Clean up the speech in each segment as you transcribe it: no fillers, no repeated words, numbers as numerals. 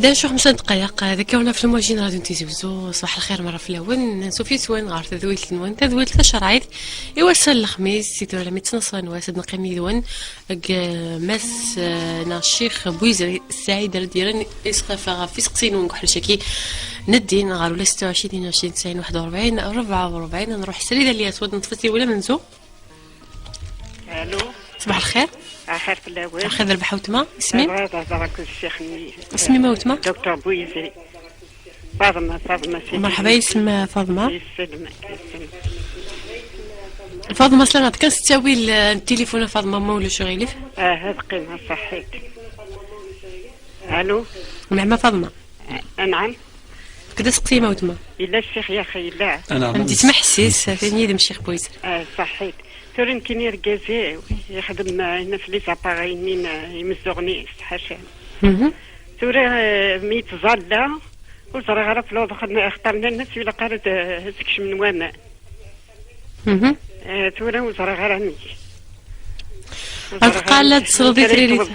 11 و5 دقائق ذكرنا في المواجهين غادي نتيزوزو. صباح الخير مره في الاول نسوفي سوين غار تذويلت نوان تذويلت شرعيت يوصل الخميس سيتو على متنصن واسد نقيمي دوان ماس نا الشيخ بويزري السعيد ديرن اسقف في سقسين ونكحل شكي ندين غارو ل 26 22 90 41 44 نروح سريده اللي اسود نتفسي ولا منزو. الو صباح الخير. خير في الاول. خير ربح وتما اسمي هذا الشيخ اسمي ما وتما دكتور بويزري فاطمه سيدي. مرحبا اسم فاطمه. فاطمه سلامات كان ستاوي التليفون فاطمه مولا شغيلف. هذا قيمه صحيت. الو نعم فاطمه. نعم كدا سقسي ما وتما الا الشيخ يا اخي لا انت تمحسيس فين يدم الشيخ بويزر. صحيت تورين كاين يركازي يخدم هنا في لي زاباغي منين يمزغني حاشا توري ميت زالا وزرا غير في لوض اختارنا الناس ولا قالت هزكش من وانا توري وزرا غير عمي قالت صدي ثريري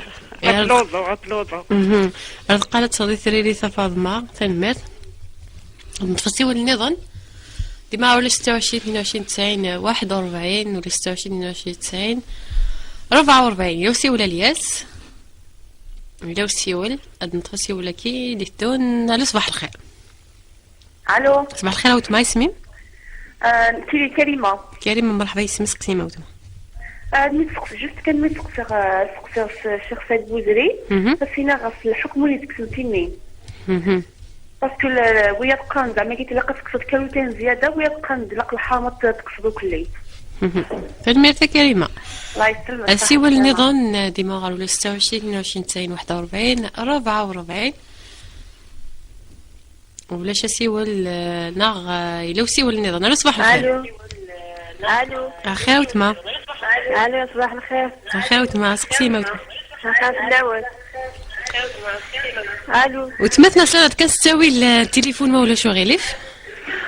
أطلوضو قالت صدي ثريري فاطمه تنمر نتفسيو النظام ديما ولا 26 22 90 41 ولا 26 22 90 44 يوسي ولا الياس ولا وسيول اد نتفسي ولا كي ديتون على صباح الخير. الو صباح الخير اوت ما اسمي تيري كريمه مرحبا اسمي سقسيمه اوت نسقس جست كان سقسي الشيخ سيد بوزري بس هنا غاس الحكم اللي تكسلتيني باسكو ويا بقان زعما قلت لك تقصد كروتين زياده ويا بقان لق الحامض تقصدو كلي فالميرتا كريمه الله يسلمك. سيوا النظام ديما غالو 26 22 90 41 44 ولا سيوا ناغ الا سيوا النظام. الو صباح الخير. الو خير وتما. الو صباح الخير. خير وتما سقسيمه وتما. خير في الاول. الو وتمثنا سلامات كنستاوي التليفون ما ولا شو غيلف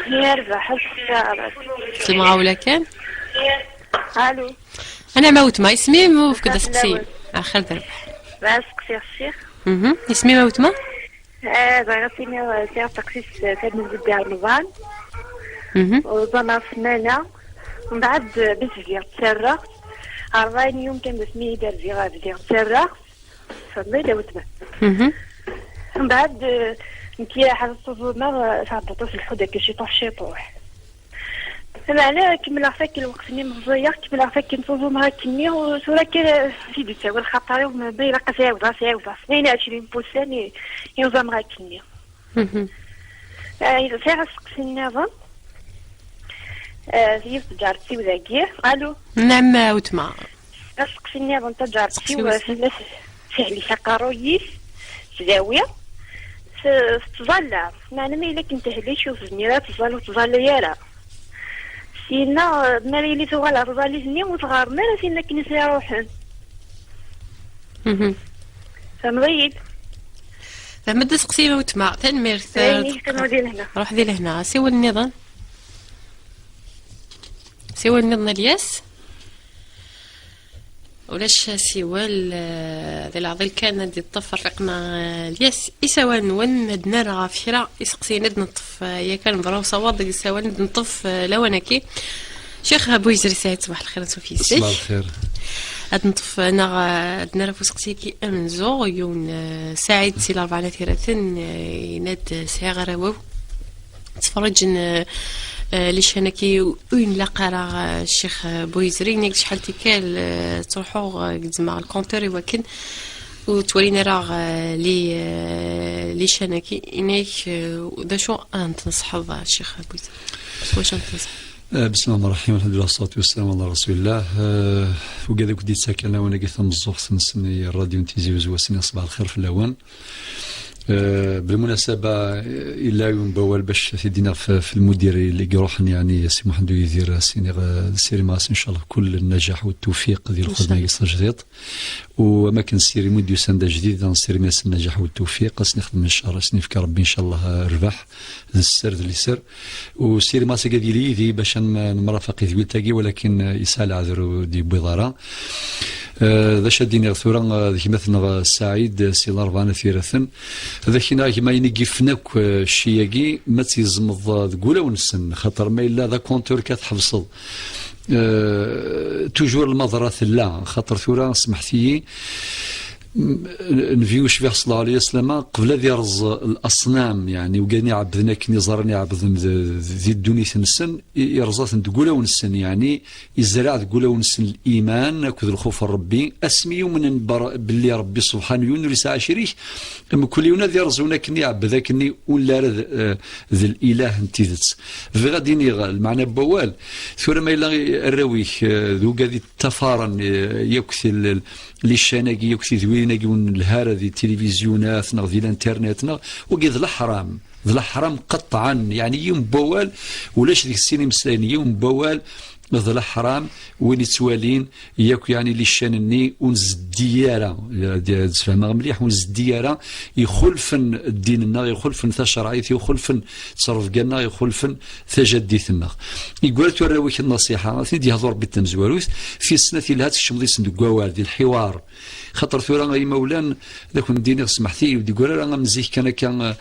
يربح سلمى ولا كان. الو انا موت ما اسمي موف كذا سقسي اخر دربح بس سقسي الشيخ اسمي موت ما ضغطيني سير تقسيس سيد نزبي على النظام وضنا سمانه ومن بعد بزيار تسرق 40 يوم كان بسمي دار زيغاد ديال تسرق صدي دوتنا من بعد نتيا حاجه الصفو ما صعبتو في الحوده كشي طوح شي طوح على كمل عفاك الوقت اللي مغزيه كمل عفاك نفوزو مع كمية وصورة كده سيدي تساوي الخطايا وما بين رقا ساوزا 22 بوسان يوزا مع كمية إذا ساعة سقسي النظام هي تجارتي وذاكيه. الو نعم وتما سقسي النظام تجارتي وفي فعلي سقارويس زاوية تظل معنى ما إلا كنت هلي شوف زميرات تظل يارا سينا مالي اللي تغال تظل زني وصغار مالا سينا كنسي روحن فمضيد فمد سقسيمة وتما تنمير روح ذي لهنا سوى النظام الياس ولاش سيوال ذي العضل كان دي الطف رقنا الياس إسوان ون مدنا رغا فشرا يسقسي ند نطف يا كان براو صواد يسوان ند نطف لونكي شيخ بويزري سعيد، صباح الخير سوفيسي. صباح الخير. هاد نطف انا عندنا راه فوسقتيكي امنزو يون سعيد سي الاربعه ثلاثين يناد سعي غراوو تفرج لي شانكي وين لاقرا الشيخ بويزري نيك شحال تيكال تروحوا زعما الكونتور ولكن وتورينا راه لي شانكي انيك دا شو انت تنصح الشيخ بويزري واش تنصح؟ بسم الله الرحمن الرحيم، الحمد لله والصلاة والسلام على رسول الله. وكذا كنت ساكن وانا قيث مزوخ سنسني الراديو نتيزي وزواسني صباح الخير في اللوان. بالمناسبة إلا يوم بوال باش تدينا في المدير اللي يروح يعني سي محمد يدير سيري ماس إن شاء الله كل النجاح والتوفيق ديال الخدمة يصير جديد، وما كان سيري مدير سنده جديد نسيري ماس النجاح والتوفيق نخدم ان شاء الله نفكر ربي ان شاء الله ربح السر اللي سر وسيري ماس قادي لي ذي باش نمرافق ذويل تاقي ولكن يسال عذر دي بيضاره ذا شاديني ثورا ذيك مثلا سعيد سي الاربعه ثيرثن ذاك ما ينقي فناك الشياقي ما تيزمض تقوله ونسن خاطر ما الا ذا كونتور كتحفظ توجور المضرات لا خاطر ثورا سمحتي نفيو شبيه صلى الله عليه وسلم قبل ذي رز الاصنام يعني وكاني عبدنا كني زرني عبد ذي الدنيا نسن يرزات تقوله ونسن يعني يزرع تقوله ونسن الايمان ناكل الخوف الربي اسمي من باللي ربي سبحانه يونس عشريك كل يوم ذي رزونا كني عبد ذاكني ولا ذي الاله انتيذت في غاديني المعنى بوال ثم ما الا الرويح ذو قادي التفارن يكثل لي شاناكي يكثي ذويناكي الهارة ذي التلفزيونات ذي الانترنت وقيد الحرام ذي الحرام قطعا يعني يوم بوال ولاش ذيك السينما مسلانية يوم بوال ذي الحرام وين يتوالين ياك يعني لي شانني ونز الديارة تفهمها مليح ونز الديارة يخلفن الدين النا يخلفن ثا شرعيث يخلفن تصرف قالنا يخلفن ثا جديثنا يقول توراويك النصيحة ثدي هضور بالتمزواروث في السنة اللي هات الشمضي صندوق قوال ديال الحوار خاطر ثورا اي مولان ذاك نديني سمحتي يقول راه مزيك كان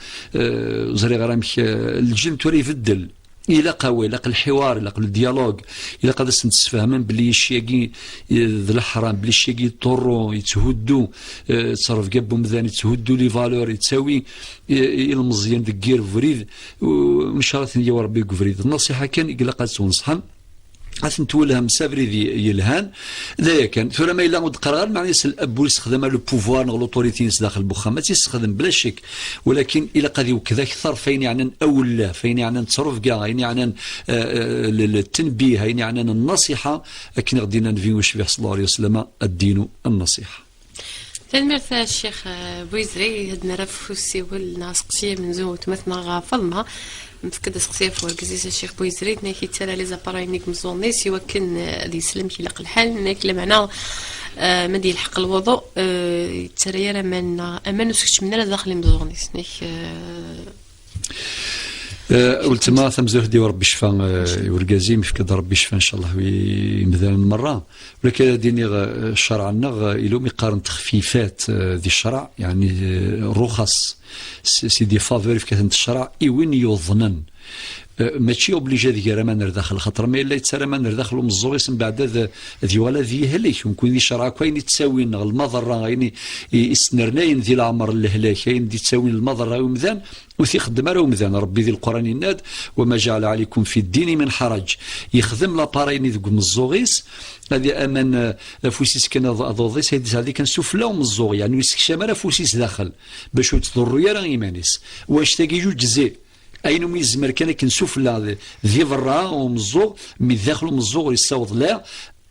زري غرامك الجن توري يفدل إلا قوي إلا الحوار إلا الديالوج إلا قد نتفاهمن بلي الشياقي ذي الحرام بلي الشياقي يطرو يتهدو تصرف قبو مذان يتهدو لي فالور يتساوي المزيان دكير فريد وإن شاء الله ثاني ربي فريد النصيحة كان إلا قد تنصحن عاد نتولها مسافري ذي يلهان ذا كان ثم ما الا قرار معني الاب يستخدم لو بوفوار لوطوريتي داخل البخا ما تيستخدم بلا شك ولكن الا قد وكذا اكثر فين يعني اولى فين يعني تصرف كاع يعني التنبيه يعني النصيحه لكن غدينا نفيو شبيه صلى الله عليه وسلم الدين النصيحه. تنمرت الشيخ بويزري هدنا راه فوسي والناس قشيه من زوت مثلا غافلنا متفكد سقسيه فور كزيس الشيخ بويزري ناكي تالا لي زاباراي نيك مزوني سوا كان غادي يسلم كي لق الحال ناك لمعنى ما ديال حق الوضوء ترى راه امان وسكت من داخل مزوني ناك قلت ما ثمزوح دي ربي شفا ورقازي مفكد ربي شفا ان شاء الله مثلا مره ولكن ديني الشرع عندنا الى يقارن تخفيفات ذي الشرع يعني الرخص سيدي فافوري في كثره الشرع وين يظنن ماشي اوبليجي ذي رامان داخل خاطر ما الا يتسرى مان داخل مزوغيس من بعد ذي ولا ذي هليك ونكون ذي شرع كاين يتساوي المضره يعني يسنرناين ذي العمر الهلاك كاين ذي تساوي المضره ومذان وثي خدم راه ومذان ربي ذي القران يناد وما جعل عليكم في الدين من حرج يخدم لابارين ذوك مزوغيس هذه امان فوسيس كان اضوضيس هذه كان سفلى ومزوغ يعني يسكشام راه فوسيس داخل باش تضر يا راه ايمانيس واش تاقي جوج جزي أين ميزمر كان كنشوف لا ذي برا ومزوغ من داخل ومزوغ يستوض لا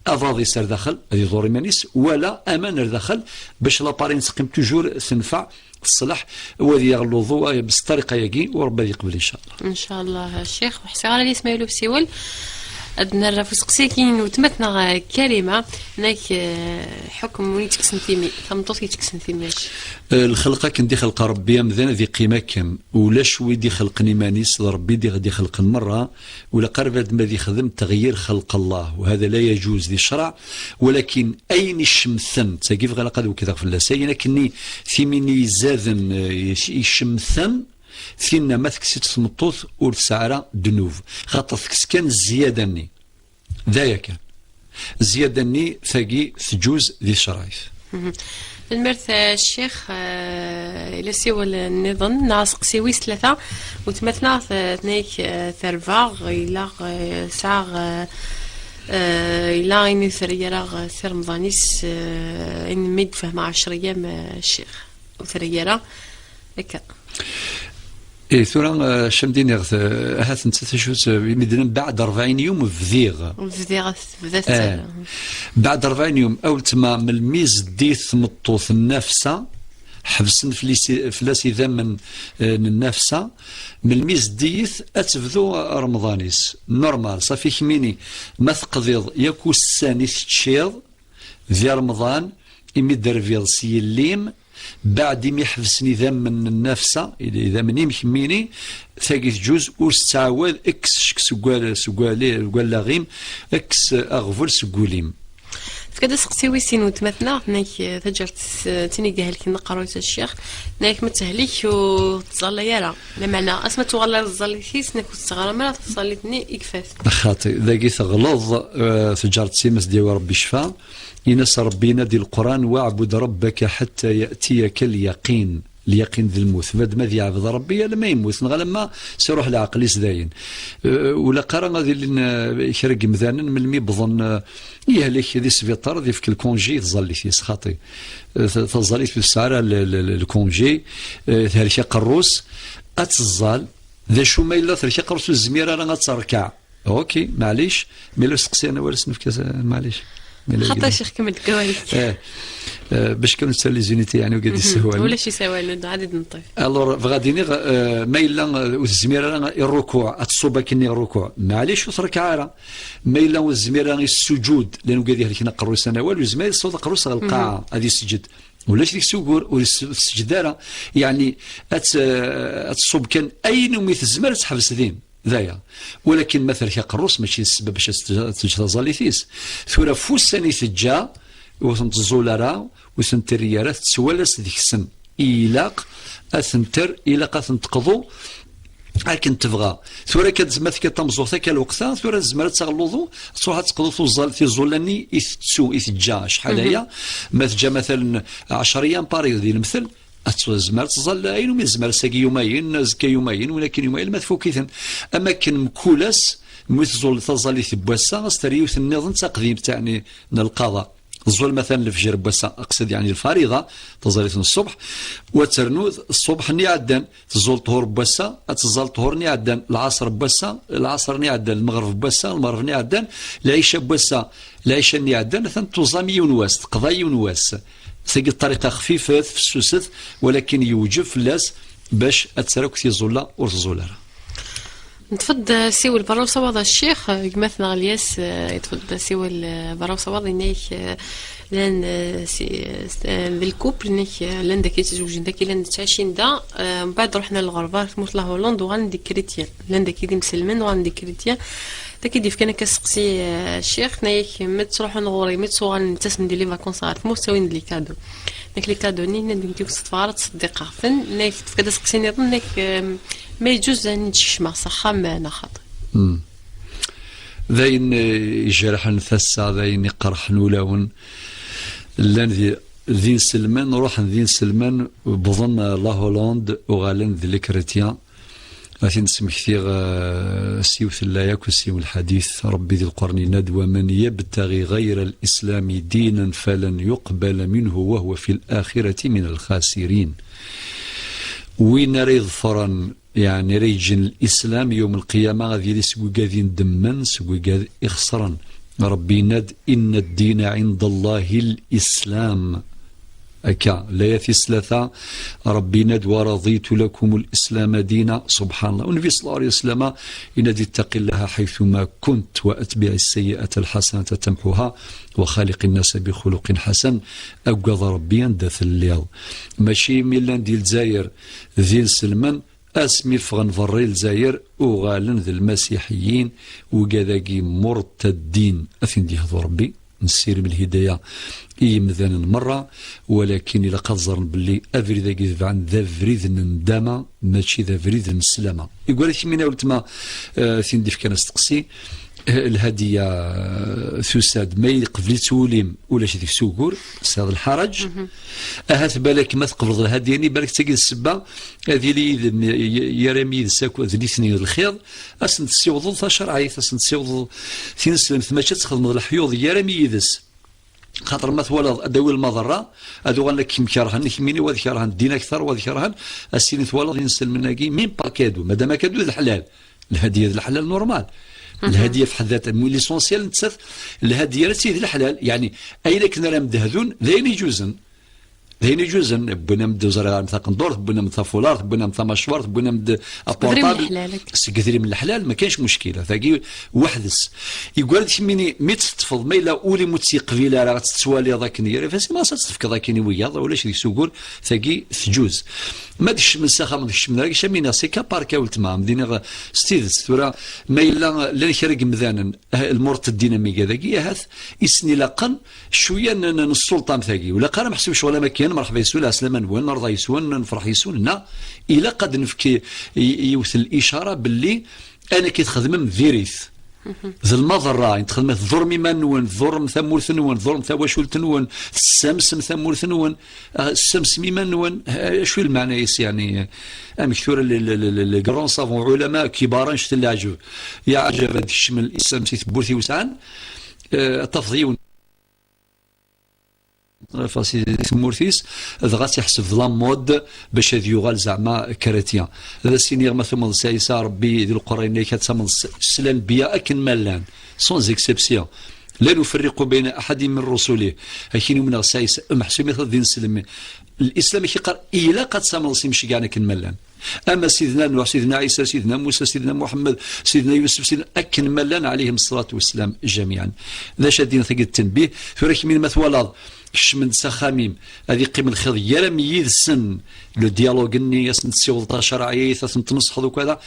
أفاضي سر داخل هذه دوري مانيس ولا أمان داخل باش لابارين تقيم توجور تنفع الصلاح وذي الوضوء بالطريقة يجي وربي يقبل إن شاء الله. إن شاء الله الشيخ وحسي على اسماعيل بسيول أدنى الرفوس قسيكين وتمتنا كلمة ناك حكم ونيتك سنتيمي ثمطوطي تك سنتيمي الخلقة كندي خلق ربي مذان ذي قيمة كم ولا شوي دي خلقني مانيس ربي دي غدي خلق المرة ولا قرب ما دي خدم تغيير خلق الله وهذا لا يجوز ذي الشرع ولكن أين الشمثن تكيف غلقة وكذا في الله سينا كني في مني زاذن يشمثن فينا ما تكسيت ثمطوط ورسعرة دنوف خاطر كان الزيادة ذايا كان زيادة ني ثقي تجوز ذي الشرايط. المرث الشيخ إلى سوى النظام نعسق سويس 3 وتمثنا ثنيك ثرفاغ إلى ساغ إلى إني ثريرا سير رمضانيس إن ميد فهم 10 أيام الشيخ وثريرا هكا. إيه ثورا شمدين يغث هات نتشوت مدن بعد 40 يوم فذيغ ذات بعد 40 يوم أول تما من الميز ديث مطوث النفسة حبسن فلاسي ذا من النفسة من الميز ديث أتفذو رمضانيس نورمال صافي كميني ما تقضيض ياكو الساني تشيض ذي رمضان إمي درفيض سيليم بعد ما يحبسني ذا من النفسة إذا مني مكميني ثاقي جوز وستعوذ اكس شك سقوال لاغيم اكس اغفل سقوليم فكذا سقسي ويسين وتمثنا نايك تجرت تيني قال كي نقرأ الشيخ نايك متهليك وتصلي يرى لمعنى اسمه تغلى الظلي كيس ناك تستغرى ما تصليتني يكفاس خاطي ذاكي تغلظ تجرت سيمس ديال ربي شفا ينس ربينا دي القرآن واعبد ربك حتى يأتيك اليقين ذي الموت بعد ما يعبد ربي لما يموت لما سيروح العقل يسداين ولا قرا غادي يخرج مثلا من المي بظن يهلك ذي سفيطار ذي فك الكونجي تظلي فيه خاطي تظلي في السعر الكونجي هذيك قروس اتزال ذا شو ما الا ثريك قروس الزميره راه غتركع اوكي معليش ميلو سقسي انا ولا سنفك معليش حتى شيخ كمل كواليس باش كانوا لي زونيتي يعني وقاعد يسهوال ولا شي سوال عدد نطيف الور غاديني ميلا والزميره الركوع اتصوب كني الركوع معليش وتركع راه ميلا والزميره السجود لانه قاعد يهلك نقروا سنه والو زميل صوت قروس القاعه غادي يسجد ولاش ديك السكور والسجداره يعني اتصوب كان اي نوميت الزمر تحبس ذين ذايا ولكن مثلا كقروس ماشي السبب باش تجتازالي فيس ثورة فوساني تجا وتنتزولارا وثنتريارات تسوالس ديك السن إيلاق أثنتر إيلاق أثنتقضو لكن تبغى ثورة كتزمات كتمزوغتا كالوقتا ثورة زمرت تغلوضو تروح تقضو في الزولاني إثتسو إثجا شحال هي ما تجا مثلا 10 أيام باريو ديال المثل زمر تظل عين ومن زمر ساقي يومين زكا يومين ولكن يومين ما تفوكيثن اما كان مكولاس متزول تظل ثبوسا استريوث النظام تقديم تاعني القضاء الزول مثلا الفجر بوسا اقصد يعني الفريضه تظل الصبح وترنوذ الصبح ني عدن تزول طهور بوسا تزول طهور ني عدن العصر بوسا العصر ني عدن المغرب بوسا المغرب ني عدن العشاء بوسا العشاء ني عدن مثلا توزامي ونواس تقضاي ونواس ثقي الطريقة خفيفة في السوست ولكن يوجب فلاس باش أتسرك في زولا ورزولا نتفضل سيو البراو صواد الشيخ مثلا غلياس يتفضل سيو البراو صواد إنك لان الكوبل إنك لان داك يتزوجين داك لان تعيشين دا من بعد رحنا للغربة تموت لا هولندا وغندي كريتيان لان داك يدي مسلمين وغندي كريتيان تاكيدي كان كسقسي الشيخ نايك متروحوا نغوري متسوغ نتسم ديال لي فاكونس غات موساوين لي كادو داك لي كادو ني نديك صدفاره تصديقه فن نايك كدا سقسيني نايك ما يجوز نتشمع صحه ما نخاطر ذاين يجرح نفسا ذاين يقرح نولاون لان ذين سلمان نروح ذين سلمان بظن لا هولند وغالن ذي لي كريتيان غادي نسمح كثير سيوث اللاياك وسيو الحديث ربي ذي القرن ندوى من يبتغي غير الإسلام دينا فلن يقبل منه وهو في الآخرة من الخاسرين وين ريض فرن يعني ريجن الإسلام يوم القيامة غادي يسقو قاذين دمن سقو قاذ إخسرا ربي ند إن الدين عند الله الإسلام أكا لا يثلاثة ربي ند ورضيت لكم الإسلام دينا سبحان الله والنبي صلى الله عليه وسلم إن اتق الله حيثما كنت وأتبع السيئة الحسنة تمحوها وخالق الناس بخلق حسن أقضى ربي اندث الليل ماشي ميلان ديال الجزائر ذي سلمان اسمي فغن فري الجزائر وغالن ذي المسيحيين وكذاكي مرتدين أفين دي هذو ربي نسير بالهداية مذانا مرة ولكن إلا قد ظهر باللي أفريد يذبع عن ذا فريد ندامة ماشي ذا فريد نسلامة يقول لك من أولت ما ثندي كان استقسي الهدية ثساد ما يقبل توليم ولا شي ديك سوكور هذا الحرج أهات بالك ما تقبض الهدية يعني بالك تجد السبة هذه لي يرمي الساكو ذي اثنين الخير أسن تسيوض شرعي أسن تسيوض في نسلم ثم تخدم الحيوض يرمي يدس خاطر ما ثوالد ادوي المضره ادو قال لك كيرهن كيميني وهذا كيرهن الدين اكثر وهذا كيرهن السين ثوالد ينسل مناكي مين با كادو مادام كادو الحلال الهديه الحلال نورمال الهديه في حد ذاتها ليسونسيال نتسف الهديه سيد الحلال يعني اين كنا راه مدهذون ذين يجوزن ذين يجوزن بنا مد وزاره مثلا قندور بنا مد فولار بنا مد مشوار بنا مد ابورطابل كثير من الحلال ما كاينش مشكله ثاقي وحدس يقول لك مني ميت تفض ما الا اولي متيقبيله راه تسوالي ذاك نير فاس ما تصفك ذاك ني وياض ولا شي سوقول ثاقي تجوز ما ديش من ساخه ما ديش من راك شامينا سي كاباركا ولتما مدينه ستيدس ثورا ما الا لا نخرج مذانا المرت الديناميكيه ذاكي هاث يسني لقن شويه السلطه ثاقي ولا قال محسوب شغله ما كاين مرحبا يسول اسلما نون نرضى يسون نفرح يسون الى قد نفكي يوثل الاشاره باللي انا كي تخدم فيريث ذا المضره تخدم الظرم ما نون الظرم ثمورث نون الظرم ثواشولت نون السمسم ثمورث نون السمس ميما نون شو المعنى يعني مكثور الجرون صافون علماء كبارا شفت اللي عجب يا عجب هذا الشمل السمسي ثبورثي وسعان تفضيون فاسي مورثيس غاتي يحسب ظلام مود باش هذا يغال زعما كراتيان هذا السينيغ مثلا سايسا ربي ذي القران اللي كتسمى السلال بيا اكن مالان سون زيكسيبسيون لا نفرق بين احد من رسله هكين من سايس محسوب مثل دين السلم الاسلام كيقال الى قد سمى سيمشي كاع كن مالان اما سيدنا نوح سيدنا عيسى سيدنا موسى سيدنا محمد سيدنا يوسف سيدنا اكن مالان عليهم الصلاه والسلام جميعا ذا شادين ثقيل التنبيه فريك من مثوالاد كشمن سخاميم هذه قيم الخضيه راه ميد السن لو ديالوغ ني سنتسيوض شرعيه تنصحض وكذا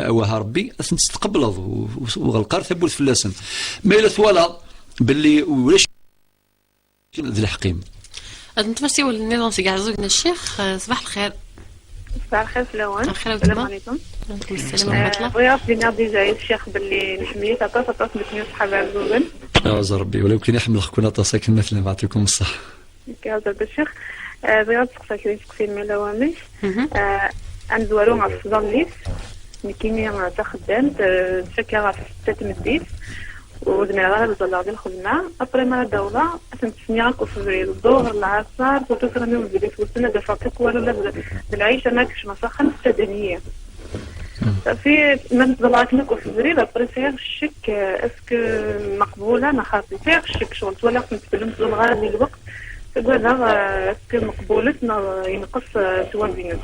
وها ربي تتقبلض وغلقار ثبوت فلاسن ما الا ثوالا باللي ولاش ذي الحقيم نتمسي والنظام كاع زوجنا الشيخ صباح الخير. صباح الخير فلوان. السلام عليكم. وعليكم السلام ورحمه الله. بغيت دينا ديجا الشيخ باللي نحملي تاطا مثني صحابه زوجن يا ربي ولو كان يحمل خكون ساكن مثلا بعطيكم الصح كازا الشيخ بغيت نسقسا كيفاش تكفي من لوامش انزوالو مع الصداليس مكيني مع تا خدام تشكا في 6 مديس وزميلا غير بزلا ديال الخدمه ابري ما دوله تنتسنيا كفريل الظهر العصر وتكرمي وزيدي في السنه دفعتك ولا بالعيشه ماكش مسخن التدنيه في من ضلعتنا كفريل ابري فيها الشك اسكو مقبوله انا خاطي فيها الشك شغل ولا كنت تكلمت الغرض ديال الوقت تقول هذا اسكو مقبولتنا ينقص سوا بينات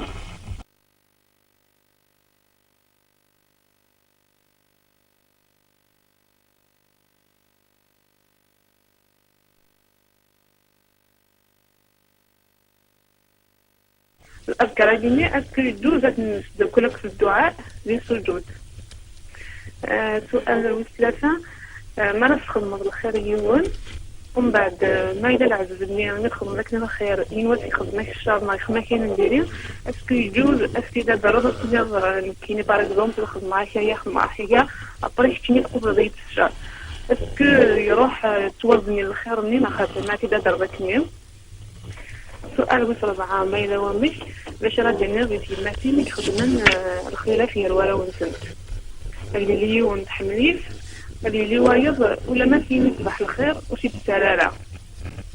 الأذكار ديني أسكو يجوز كلك في الدعاء للسجود. سؤال ثلاثة ما نخدم الخير يوون ومن بعد ما إذا العزبني نخدم لك الخير ينواتي خدمك الشر ما كاين نديري أسكو يجوز أسكو إذا ضرورة تجرب كيني باغ اكزومبل تخدم معايا يخدم معايا أبريك كيني قبل ضيت الشر أسكو يروح توزني الخير منين خاطر ما كذا ضربتني. سؤال وصل مع ميلا ومش باش راه الناس في ماتين يخدمن الخلاف هي الورا ونسنت اللي ونتحمليف اللي وايض ولا ما في مصباح الخير وشي تسالالة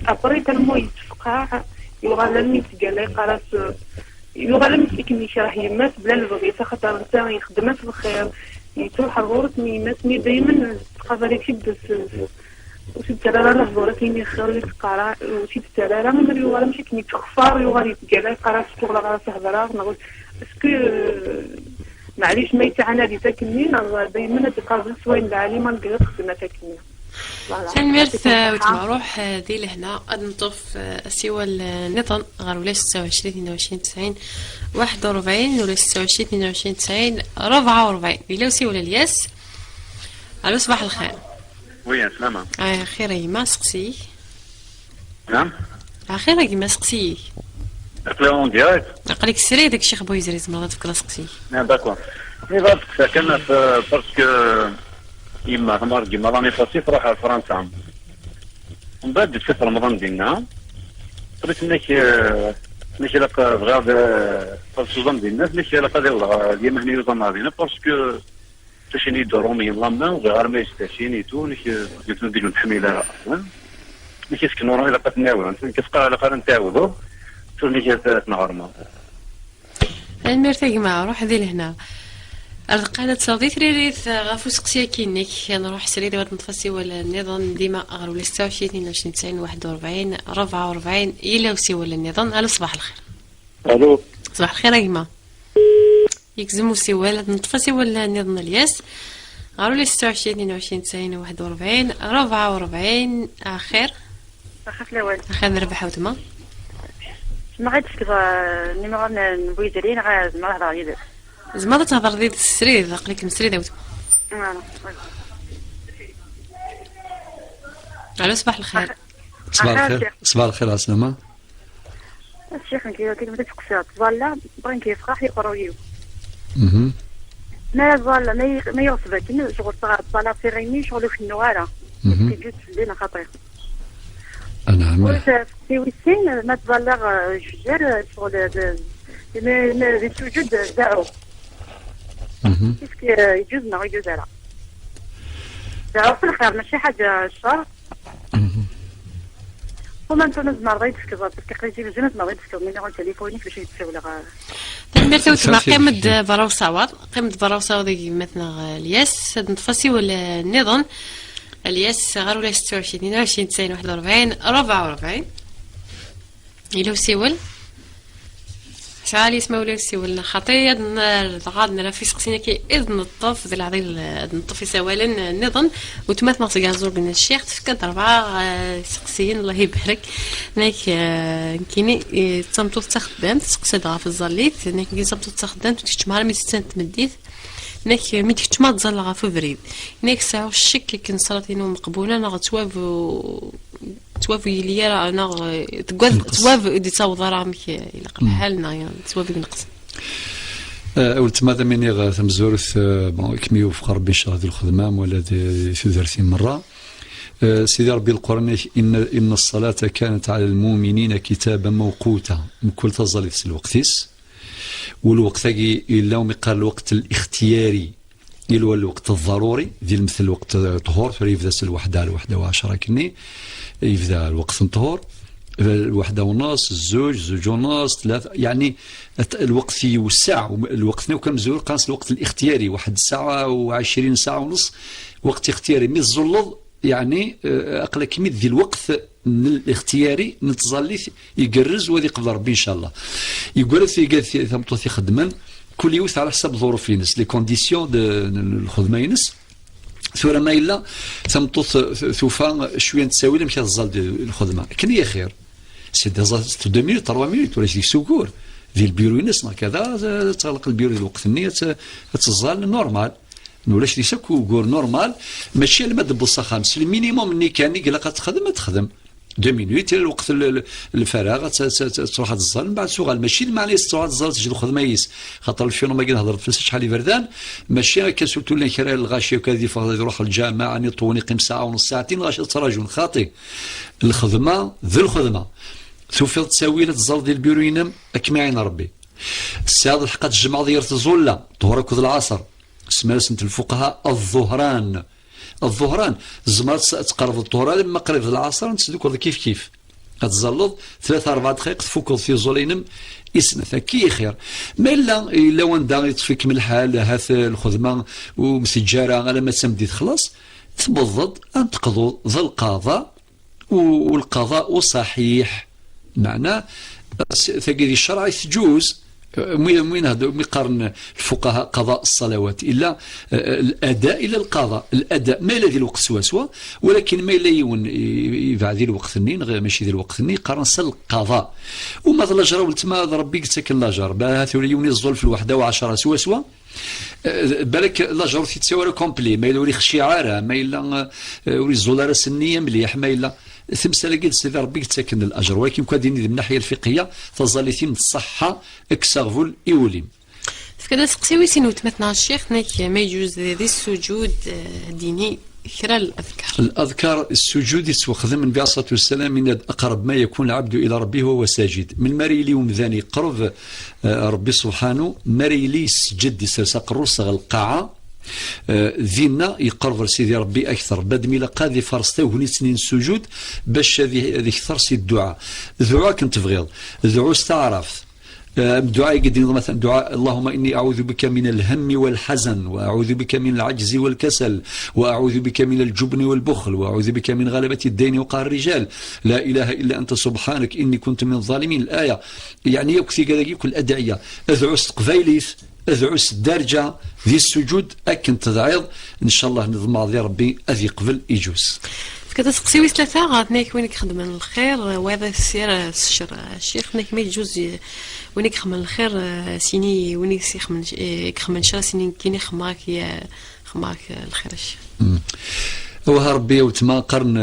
ابري كلمو يتفقع يغالم يتقال قراص يغالم يكمل شرح يمات بلا البغي خاطر انت يخدمات الخير يتروح غورت ميمات مي دائما تقابلي في بس وشي ترى راه زورتيني خير تقرا وشي ترى راه من يوغا ماشي كني تخفار يوغا يتقال قرا شغل راه تهضر نقول اسكو معليش ما يتعنا دي تاكني دائما تقابل سوين العالمه نقدر خدمه تاكني سنمرت وتمروح دي لهنا نطوف سوى النظام غير ولا 26 22 90 41 ولا 26 22 90 44 بلا سي ولا الياس. الو صباح الخير. وي سلامة. خير يما سقسي. نعم. خير يما سقسي. اقليون ديريكت. قالك سري داك الشيخ بويزريز مرة تفكر سقسي. داكور. ني باسكو كان باسكو يما ثمار ديما راني فاسي تروح لفرنسا. من بعد دزت في رمضان ديالنا قلت انك لاقا بغا فالسوزان ديالنا انك لاقا ديما هنا يوزن بينا باسكو تشيني درومي لامنا وغير ما يستاشيني تو انك قلت نديرو الحميله اصلا انك يسكنوا راني لاقا تناول كتبقى لاقا نتعاودو تو انك تنغرما. المرتاق مع روح ذي لهنا القاعدة تصادي تريريث غافو سقسيا كينيك نروح سريري واد نتفسي ولا النظام ديما أغرو ل 26 22 90 41 44 إلا وسي ولا النظام. ألو صباح الخير. الو صباح الخير أيما يكزمو سي ولا نتفسي ولا النظام الياس غارو ل 26 22 90 41 44 آخر أخاف الأول آخر ربح وتما ما غاديش كذا نيميرو نبغي ديرين غاد ما نهضر يدير زعما تهضر ديال السرير قليك المسريد وتما. ألو صباح الخير. صباح الخير. صباح الخير عسلامة. الشيخ كلمة تقصيات ظل بغين كيفرح يقرويو ما ظل ما يوصبك شغل طلع في غيني شغل في النوارة كيجوز لينا خطير. نعم. في وسين ما تبلغ جزر شغل ما بسجود دعو كيف يجوز ما يجوز لا دعو في الخير ماشي حاجة شر وما انتو نزمر غير تفكر تقريبا بزاف ما غير تفكر من نقول تليفوني باش يتساوي غا تمرتو تما قيمة براوساوات قيمة براوساوات مثلا الياس نتفسي ولا النظام الياس غير ولا 26 22 90 41 44 إلا وسيول شعالي اسمه ولا وسيولنا خطير غادنا في سقسينا كي إذن الطف ذي العظيم نطفي سوالا النظام وتمات ناقص كازور بين الشيخ تفكرت 4 سقسيين الله يبارك ناك كيني تصمتو تستخدم تسقسي دغا في الزليت ناك كي تصمتو تستخدم تجمع مي تستنت مديت ناك مي تجمع تزلغا في فريد ناك ساعه الشك كي صلاتينو مقبوله نغ توافي ليا انا توافي دي تصاوض رامك الى قبل حالنا يعني توافي نقص قلت ماذا مني ثمزورث كمي وفق ربي ان شاء الله الخدمه ولا في 30 مره سيدي ربي القرآن ان الصلاه كانت على المؤمنين كتابا موقوتا من كل تظل في الوقتيس والوقت الا قال الوقت الاختياري إلو الوقت الضروري ديال مثل الوقت الطهور فيبدا الوحده على 11 كني يبدا الوقت الطهور الوحده ونص زوج ونص 3 يعني الوقت يوسع الوقت نو كمزور قاس الوقت الاختياري 1 ساعه و20 ساعه ونص وقت اختياري مي الزلط يعني اقل كميه ديال الوقت الاختياري نتظلي يقرز وذي قبل ربي ان شاء الله يقول في قال ثمطوثي خدما كل يوث على حسب ظروف ينس لي كونديسيون الخدمه ينس ثورة ما إلا ثمطوث ثوفا شويه نتساوي مشى الزال الخدمه كن هي خير سي دي 2 مينوت 3 مينوت ولا شي سكور في البيرو ينس كذا تغلق البيرو الوقت النيه تزال نورمال ولاش دي سكور نورمال ماشي لما دبص خامس المينيموم اللي كان يقلق تخدم 2 مينوت الوقت الفراغ تروح تزال من بعد شغل ماشي المعنى تروح تزال تجي الخدمه يس خاطر الفيلم ما نهضر في شحال بردان ماشي كسولتو لنا كرا الغاشيه وكذا يروح الجامعه اني طوني قيم ساعه ونص ساعتين غاشي تراجل خاطي الخدمه ذو الخدمه سوف تساوي تزال ديال البيرو ينام اكمعين ربي الساعه الحقات الجمعه ديال تزول ظهر كذ العصر اسمها سنه الفقهاء الظهران زمرت تقرب الظهر لما قريب العصر نتسدوك كيف تزلط 3 4 دقائق تفوق في زولينم يسنث كي خير ما الا وندا يطفيك من الحال هاث الخدمه ومسجاره على ما تسمدي خلاص تبضض ان تقضوا ذا القضاء والقضاء صحيح معناه ثقيل الشرع تجوز وين هذا يقارن الفقهاء قضاء الصلوات الا الاداء الى القضاء الاداء ما الذي الوقت سوا ولكن ما الا يبعد الوقت النين ماشي ذي الوقت النين قارن القضاء وما الاجر ولتما ربي قلت لك الاجر باه ثوريوني الظل في الوحده و10 سوا بالك الاجر تيتساوى كومبلي ما الا وري خشيعاره ما الا وري الزولاره سنيه مليح ما الا ثمسه لقيت سيدي ربي تسكن الاجر ولكن كاديني من الناحيه الفقهيه تظليتين الصحه اكسغفول ايوليم فكذا سقسيوي سين وتمتنا الشيخ ناك ما يجوز ذي السجود ديني كرا الأذكار. الأذكار السجود يتوخذ من الصلاة والسلام من أقرب ما يكون العبد إلى ربه وهو ساجد من مريلي ومذاني قرب ربي سبحانه مريلي سجد يسرسق الرص القاعة ذينا يقرب سيدي ربي أكثر بدمي لقاذي فرسته وهني سنين السجود باش هذه أكثر سي الدعاء دعاء كنت تبغيض دعاء استعرف دعاء قد مثلا دعاء اللهم إني أعوذ بك من الهم والحزن وأعوذ بك من العجز والكسل وأعوذ بك من الجبن والبخل وأعوذ بك من غلبة الدين وقهر الرجال لا إله إلا أنت سبحانك إني كنت من الظالمين الآية يعني يكثي كذا كل أدعية أدعو استقبيليث أدعو الدارجة ذي السجود أكن تدعيض إن شاء الله نضمع ذي ربي أذي قبل يجوز كتسقسيوي ثلاثة غادناك وينك خدم الخير وهذا السير الشيخ ناك ما يجوز وينك خدم الخير سيني وينك خدم شرا سيني كيني خماك الخير وها ربي وتما قرن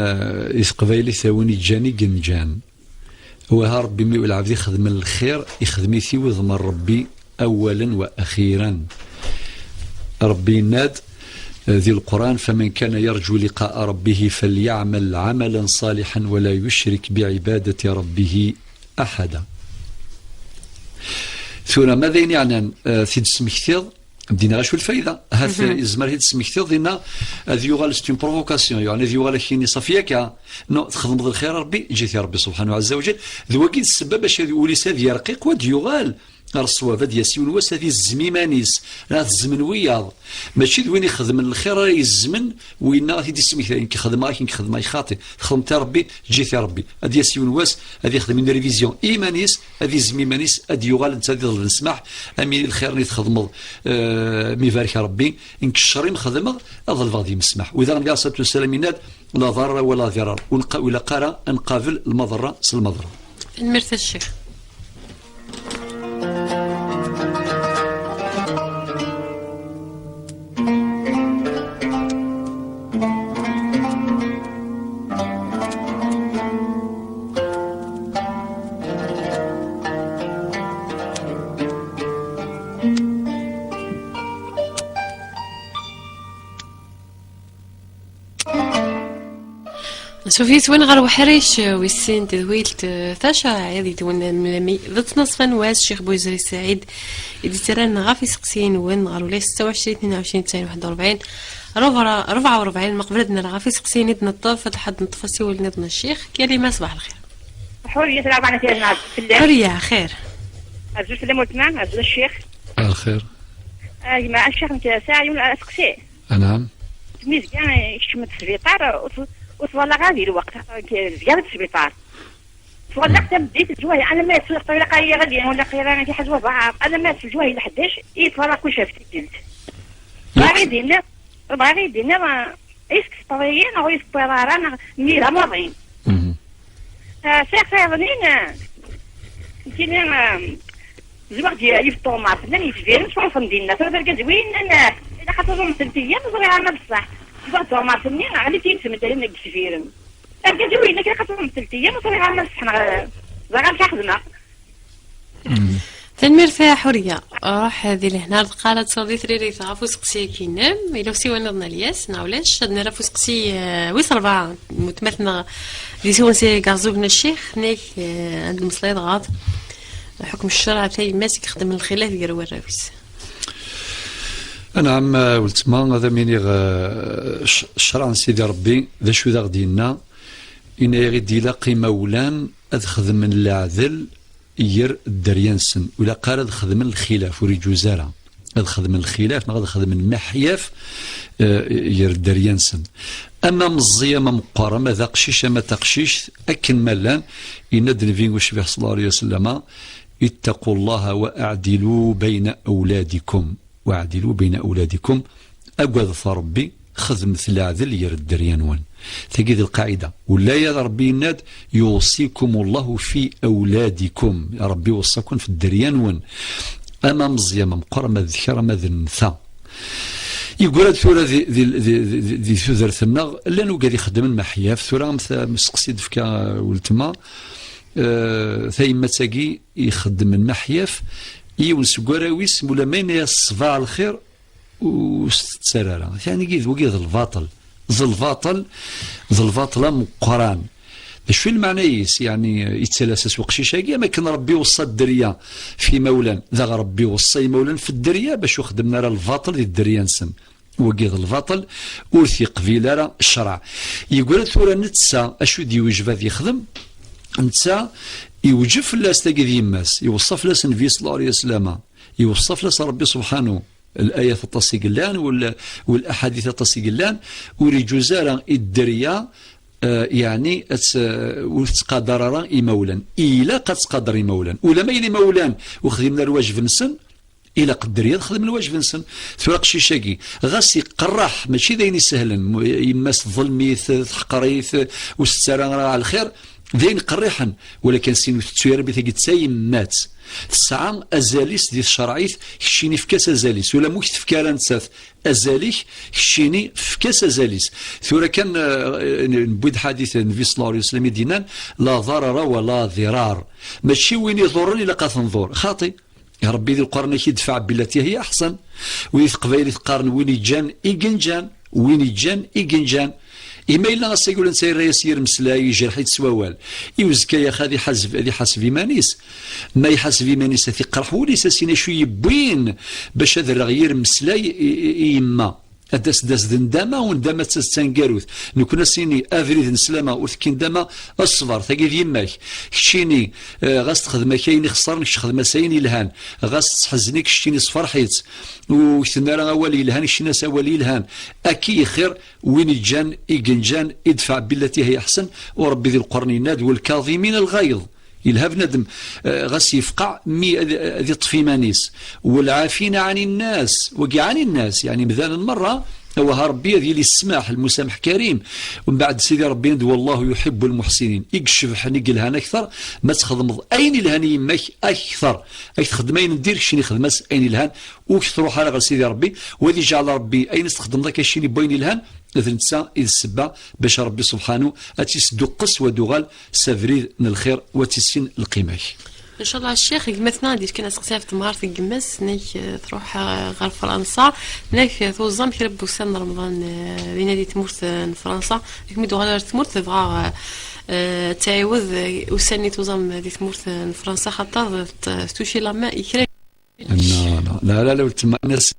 إثقبايلي ثواني جاني جنجان وها ربي مي العبد يخدم الخير يخدمي ثي وضمن ربي أولا وأخيرا ربي ناد ذي القرآن فمن كان يرجو لقاء ربه فليعمل عملا صالحا ولا يشرك بعبادة ربه أحدا ثم ماذا يعني في السمكتيض بدينا شو الفائدة هذا الزمر هيد السمكتيض دينا ذي يغال ستون بروفوكاسيون يعني ذي يغال خيني صفيك نو تخدم ضد الخير ربي جيت يا ربي سبحانه عز وجل ذو وكيد السبب باش يولي ساد يرقيق ودي يغال الصواب هذه يسيون واس هذه الزميمانيس لا الزمن وياض ماشي وين يخدم الخير راهي الزمن وين غادي تسمي كي خدم راكي خدم خاطي خدمت ربي جيت يا ربي هذه يسيون واس هذه يخدم من ريفيزيون ايمانيس هذه زميمانيس هذه يغال انت نسمح امين الخير اللي تخدم مي بارك ربي انك الشر مخدمه اظل غادي مسمح واذا النبي صلى الله عليه وسلم لا ضرر ولا ضرر ولا قرا نقابل المضره المضره المرثى الشيخ شوفيت وين غير وحريش ويسين تدويلت ثاشا عادي تون ملامي ضد نصفا واس شيخ بوزري سعيد اللي ترى غافي سقسين وين غير ولا 26 22 41 44 مقبلتنا غافي سقسين ندنا الطاف لحد نطفسي ولندنا الشيخ كلمه صباح الخير حوريه تلعب على فيها حوريه خير عزوز سلام وتمان عزوز الشيخ الخير مع الشيخ انت ساعه ولا سقسي نعم تميز كاع يشمت في السبيطار وتولى غادي الوقت زيادة السبيطار تولى حتى بديت الجواهي انا ما في الطريقه هي غادي ولا قيرانه في حجوه بعض انا ما في الجواهي ل 11 يتفرق كل شيء في الجلد باغي يدينا ما اسك طريين او اسك طيران ميرا ماضيين شيخ غنين كاين الوقت يفطروا مع فلان يفدير مش عارفه ندينا تقدر كزوين انا اذا خاطرهم 3 ايام صغير انا بصح يفطروا مع فلان على تيمس مثلا نك كثير كزوين كي خاطرهم 3 ايام صغير انا بصح انا زغال تاخذنا تنمير فيها حورية راح هذه لهنا قالت صديق ريري تعرفوا سقسي كي نام إلا سوى نضنا الياس نعولاش نعرفوا سقسي ويس 4 متمثلنا اللي سوى نسي قازوبنا الشيخ نيك عند المصليد غاض حكم الشرع تاعي ماسك يخدم الخلاف يقروا الراويس. نعم ولت ما هذا ميني الشرع سيدي ربي ذا شو ذا غدينا إن يغيد يلاقي مولان أخذ من العدل ير الدريانسن ولا قال خدم الخلاف وريجو زارع خدم الخلاف ما خدم المحياف ير الدريانسن اما مزيه ما مقارنه ما ذا قشيش ما تقشيش اكن ملان يندن فين وشبه صلى الله عليه وسلم اتقوا الله واعدلوا بين اولادكم اقوى ربي خذ مثل العدل ير الدريانوان تجد القاعدة ولا يا ربي الناد يوصيكم الله في أولادكم يا ربي وصاكم في الدريان أما مزيا ما مقرى ما ذكر ما ذنثا يقول ثورة ذي ثذر ثنا لأنه قاعد يخدم المحياف ثورة مسقسيد فكا ولتما ثايمة تاقي يخدم المحياف يونس قراويس ولا مين يصفى الخير وستسرارة يعني كيف وكيف الباطل ذا الباطل مقران باش في المعنيس يعني يتسلسس وقشيشاكي ما كان ربي وصى الدريه في مولان ذا ربي وصى مولان في الدريه باش وخدمنا راه الباطل ديال الدريه نسن وكيف الباطل ورثي قبيله راه الشرع يقول ثورة نتسا اشو دي وجبه ذي يخدم نتسا يوجب فلاس تاكي يماس يوصف لاس النبي صلى الله عليه وسلم يوصف لاس ربي سبحانه الآية التصيقلان والأحاديث التصيقلان وريجو زارا الدرية يعني وتقدر راه إمولا إلا قد تقدر إمولا ولا ما إلي مولان وخدمنا الواجب نسن إلا قدر يخدم الواجب نسن ثورق شيشاكي غاس يقرح ماشي داين سهلا يماس ظلميث تحقريث وسترا راه على الخير ذين قريحا ولكن سينو تسوير بثقي تسايم مات تسعة أزاليس دي الشرعيث كشيني في كاس أزاليس ولا موكت في كاران ساث أزاليك كشيني في كاس أزاليس ثورة كان نبويد حديث النبي صلى الله عليه وسلم دينان لا ضرر ولا ضرار ماشي وين يضرني إلا تنظر خاطي يا ربي ذي القرن يدفع بالتي هي أحسن ويث قبيل يتقارن وين يجان إيجنجان وين يجان إيجنجان إما إلا غاس يقول أنت يسير مسلاي يجرح يتسواوال يوزكا يا خا هذه حسب إيمانيس ما يحسب إيمانيس في قرح وليس سينا شو يبوين باش هذا الرغير مسلاي إما أداس داس دندامة وندامة تستنقاروث نكون سيني أفريد نسلامة وثكين داما الصبر ثقيد يماك كشيني غاس تخدم كاين خسر نكش خدمة سايني الهان غاس تحزني كشيني صفر حيت وثنا راه أولي الهان كشينا ساولي الهان أكي خير وين الجان إيجنجان ادفع بالتي هي أحسن وربي ذي القرن يناد والكاظمين الغيظ يلهب ندم غاس يفقع ذي طفيمانيس والعافين عن الناس وقي عن الناس يعني مثلا المرة هو ربي ذي السماح المسامح كريم ومن بعد سيدي ربي ندو والله يحب المحسنين يكشف حنيق الهان أكثر ما تخدم أين الهان يماك أكثر أي تخدمين ندير شيني خدماس أين الهان وكتروح على سيدي ربي وذي جعل ربي أين استخدم ذاك الشيني بين الهان إذن تسا إذ السبا باش ربي سبحانه أتيس دقس ودغال سافريد من الخير وتسين القيمة ان شاء الله الشيخ مثلا ديك كنا سقسيها في تمارة القماس ناك تروح غير فرنسا ناك توزم كي ربي وسام رمضان لينا دي تمورت فرنسا ديك ميدو غير تمورت تبغى تعاود وساني توزم دي تمورت فرنسا خاطر توشي لا ما يكرا لا لو تما الناس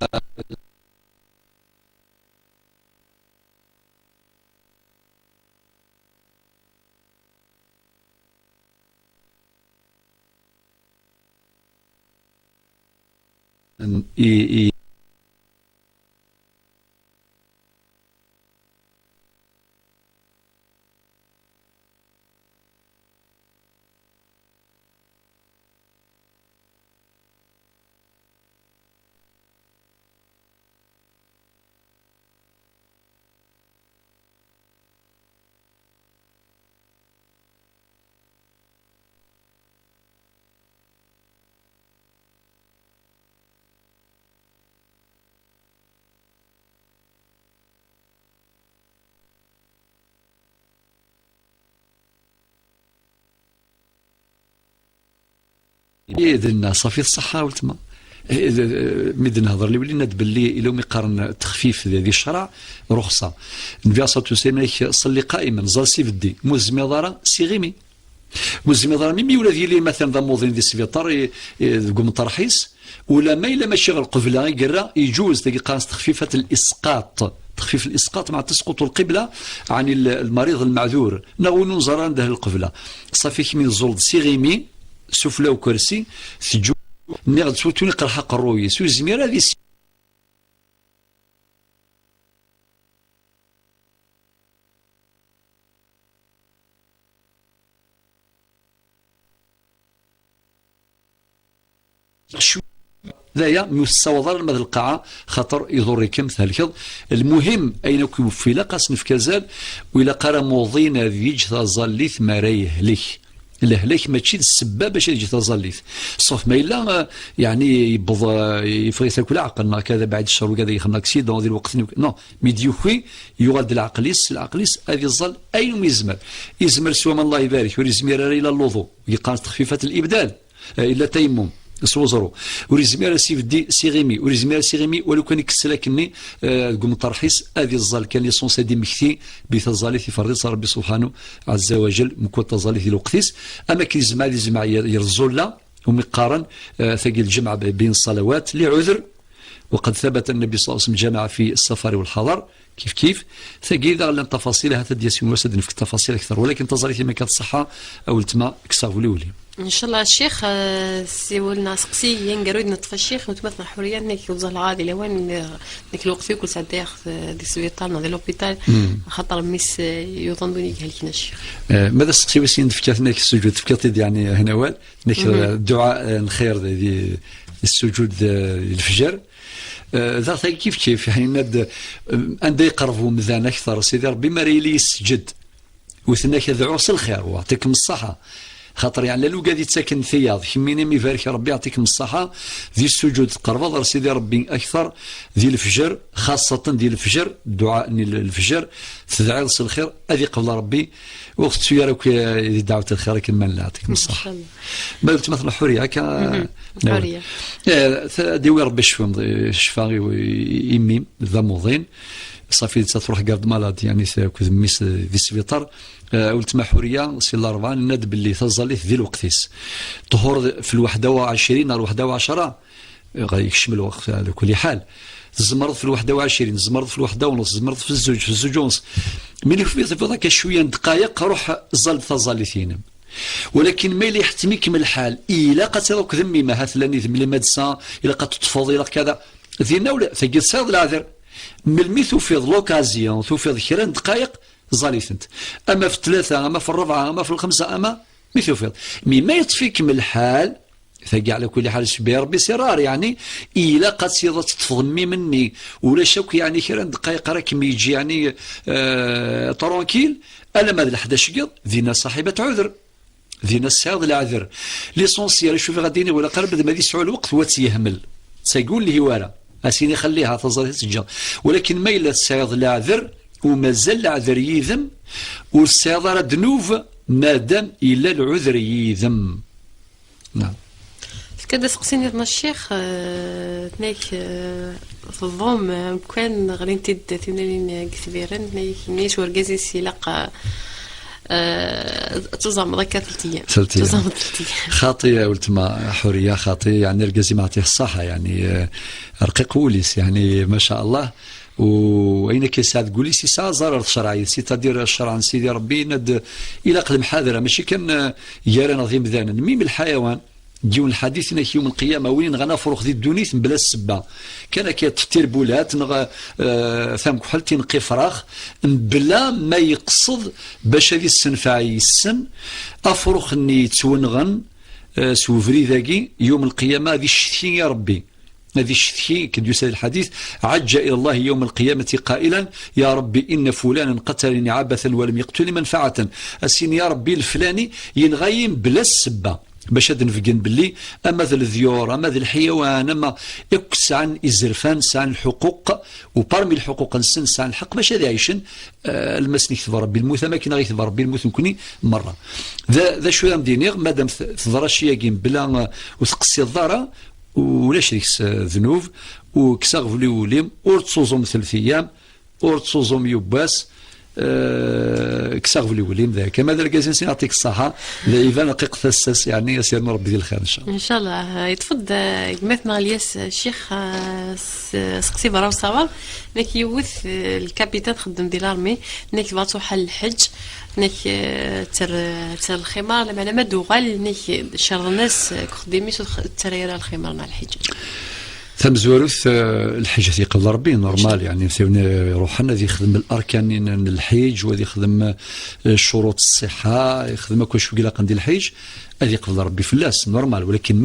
إذن صافي الصحة والتما مد نهضر لي ولينا باللي إلا يقارن التخفيف ذي الشرع رخصة النبي صلى الله عليه وسلم صلي قائما زال سيفدي مزمضرة سيغيمي مزمضرة ميمي ولا ديالي مثلا ذا موظن ذي السبيطار قوم طرحيس ولا ما إلا ماشي غير القبلة يقرا يجوز تلقى قاس تخفيفة الإسقاط تخفيف الإسقاط مع تسقط القبلة عن المريض المعذور نغون نزر عنده القبلة صافي من الزلد سيغيمي سفلى وكرسي ثجو نغد سوتوني قرحة قروية سو زميرة هذه شو ذايا مستوضر المذ القاعة خطر يضركم ثالكض المهم أين كيف في لقاس نفكازال وإلا قرا موضين ذيج ظليث مريه ليه الهلاك ماشي السباب باش يجي تظليث صوف ما الا يعني يبض يفغي تاكل عقلنا كذا بعد الشهر وكذا يخلنا اكسيدون ذي الوقت نو ميديوخي يغاد العقليس هذه الظل اين يزمر سوى من الله يبارك وليزمير الى الوضوء يقال تخفيفه الابدال الا تيمم سوزرو وريزمير سيفدي سيغيمي وريزمير سيغيمي ولو كان يكسلكني قوم طرحيس هذه الزال كان ليسونس هذه مكتي بتزالي في فرض ربي سبحانه عز وجل مكون تزالي في الوقتيس اما كيزمع يرزولا ومقارن ثقيل الجمع بين الصلوات لعذر وقد ثبت النبي صلى الله عليه وسلم جمع في السفر والحضر كيف ثقيل اذا لن تفاصيلها تديسين وسد في التفاصيل اكثر ولكن تزالي في مكان الصحه او التما كسا ولي ان شاء الله الشيخ سيولنا سقسي ينقرود نطفى الشيخ وتمثل حريه انك يوصل الغادي لوين ديك الوقت فيه كل ساعه ياخذ دي سبيطار ديال لوبيتال خاطر ميس يظنوني قال لنا الشيخ ماذا سقسي وسين فكرتنا السجود فكرت يعني هنا وال الدعاء الخير دي السجود الفجر ذا كيف يعني ند ان يقربوا مذان اكثر سيدي ربي ما ريلي يسجد وثناك ذعوس الخير ويعطيكم الصحه خاطر يعني لو قاعد يتسكن ثياض كميني يبارك ربي يعطيكم الصحه ذي السجود تقرب سيدي ربي اكثر ذي الفجر خاصه ذي الفجر دعاء الفجر تدعي الخير هذه قبل ربي وقت سيارك دعوه الخير كما يعطيكم الصحه ما قلت مثلا حوريه حوريه ديوي ربي شفاء يميم ذا موضين صافي تروح قابض مالاد يعني كذ ميس في السبيطار قلت ما حوريه سي الاربعان ند باللي تظلي في ذي الوقتيس طهور في 21 او 11 غيكشمل الوقت على كل حال الزمرض في 21 الزمرض في 1 ونص الزمرض في الزوج ونص ملي في ذاك شويه دقائق روح زل تظلي ولكن ما اللي يحتميك من الحال الا قد ذمي ما هثلاني ذمي مادسا الا قد تفضي الى كذا ذينا ولا ثقيل صاد العذر ملمي توفيض لوكازيون توفيض كرا دقائق زاليثنت اما في 3 اما في 4 اما في 5 اما مي توفيض ما يطفيك من الحال ثقي على كل حال شبيه ربي سرار يعني الا قد سيضت تفضمي مني ولا شك يعني كرا دقائق راك يجي يعني ترونكيل الا ما 11 قض ذينا صاحبه عذر ذينا السعد العذر ليسونسيال شوفي غاديني ولا قرب ما يسعوا الوقت وتيهمل سيقول لي ورا اسيني خليها تظل تسجل ولكن ما الا السعد العذر ومازال العذر يذم والسعد راه ذنوب مادام الا العذر يذم. نعم كدا سقسيني الشيخ تنايك في الظوم كان غادي تد ثنين كثيرا نيش ورقازي سيلاق تزام ذاك 3 ايام تزام 3 ايام خاطيه ولتما حوريه خاطيه يعني رقازي ما عطيه الصحه يعني رقيق وليس يعني ما شاء الله وين كيساعد تقولي سي ساعه ضرر شرعي سي تدير الشرع سيدي ربي ند الى قلم حاضره ماشي كان يرى نظيم ذان ميم الحيوان ديون الحديث انك يوم القيامه وين غنفرخ ذي الدونيث بلا السبه كان كيتفتير بولات ثم كحلتي نقي فراخ بلا ما يقصد باش هذه السنفاعي السن افرخ اني تونغن سوفري ذاكي يوم القيامه هذه الشتي يا ربي هذه الشتي كد يسال الحديث عج الى الله يوم القيامه قائلا يا ربي ان فلانا قتلني عبثا ولم يقتلني منفعه السين يا ربي الفلاني ينغيم بلا السبه باش هاد نفقن باللي اما ذا الذيور اما ذا الحيوان اما يكس عن الزرفان عن الحقوق وبارمي الحقوق نسن عن الحق باش هذا يعيشن المسني كتب ربي الموت ما كاين غير ربي الموت نكوني مره ذا شويه مدينيغ مادام تضرا شياكين بلا وتقصي الضاره ولا شريكس ذنوب وكساغ فلي وليم ورتصوزهم 3 ايام ورتصوزهم يباس كساغ فلي وليم ذاك ماذا الكازين يعطيك الصحه ذا ايفان رقيق ثسس يعني يسيرنا ربي ذي الخير ان شاء الله ان شاء الله يتفضل قمتنا الياس الشيخ سقسي برا وصواب نك يوث الكابيتان خدم ديال الارمي نك باتو حل الحج نك تر الخمار لما ما دوغال نك شر الناس خديمي تريرا الخمار مع الحج ثم زواروث الحج قبل ربي نورمال يعني ثيوني روحنا ذي يخدم الاركان الحج وذي يخدم شروط الصحه يخدم كل شويه لا قنديل الحج هذه قبل ربي فلاس نورمال ولكن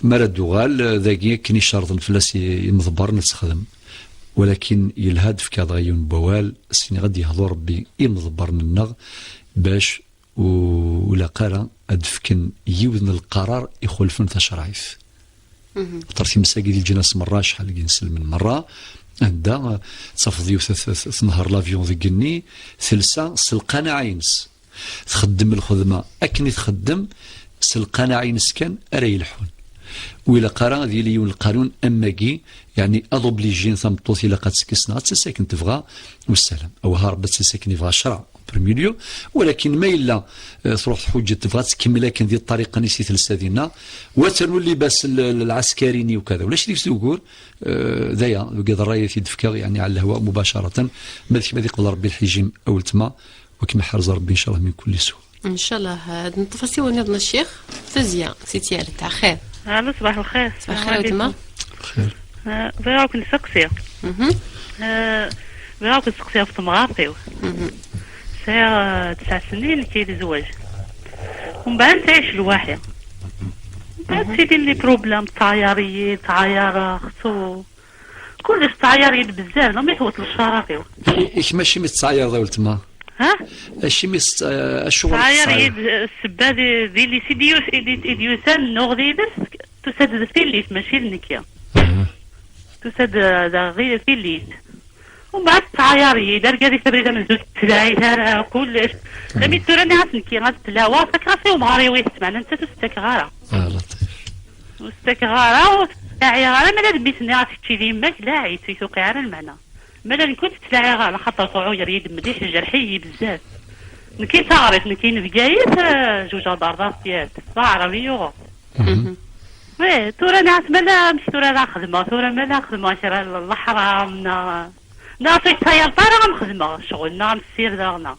مرا دوغال ذاكي كني شرط فلاس يمضبر نتخدم ولكن يلهاد في كذا غيون بوال السني غادي يهضر ربي يمضبر النغ باش ولا قال ادفكن يوذن القرار يخلفن تشرعيف طرتي مساقي ديال الجناس مرة شحال كنسل من مرة عندها تصفضيو نهار لافيون ذيكني ثلثة سلقانة عينس تخدم الخدمة أكني تخدم سلقناعين سكان أرى يلحون وإلا قرا ذي ليون القانون أماكي يعني أضوبليجين ثمطوث إلا قد سكسنا تساكن تبغى والسلام أو هارب تساكن يبغى شرع برميليو ولكن ما إلا تروح حجة تبغى تكمل لكن ذي الطريقة نسيت لسادنا وتنو اللباس العسكريني وكذا ولا شريك تقول ذايا قد الراية في دفكا يعني على الهواء مباشرة ما قبل ربي الحجيم أول تما وكما حرز ربي إن شاء الله من كل سوء ان شاء الله. هاد التفاصيل ونضنا الشيخ فزيا سيتي تاع خير. الو صباح الخير. صباح الخير وتما خير. بغاوك نسقسي بغاوك نسقسي في تمغارتي ساعة 9 سنين كيتزوج ومن بعد تعيش لوحدها بعد سيدي لي بروبلام طياريين طيارة خصو كلش طياريين بزاف ما يفوت للشراطي إيش ماشي متصاير ذا ولتما ها اشي مس الشغل طياريين السباد ذي اللي سيديوس إديوسان نغذيدس تسد في الليت ماشي النكيا تسد غير في الليت ومن بعد طياريين درجة دي سبريدة من زوج تلاعي كلش لم يتوراني عسنكي غاد تلاوة فكراسي ومغاري ويسمعنا انت تستك غارة لطيف وستك غارة لاعي غارة مالا دميتني غاتشي ديماك لاعي تيسوقي على المعنى مالا نكون تلاعي غارة خاطر طعوير يد مليح جرحي بزاف نكي تعرف نكي نبقايت جوج دار ديال عربي يوغو وي تورا ناس مالا مش تورا لا خدمة تورا مالا خدمة شرا الحرام ناطي طيار طارا غنخدمة شغلنا نسير داغنا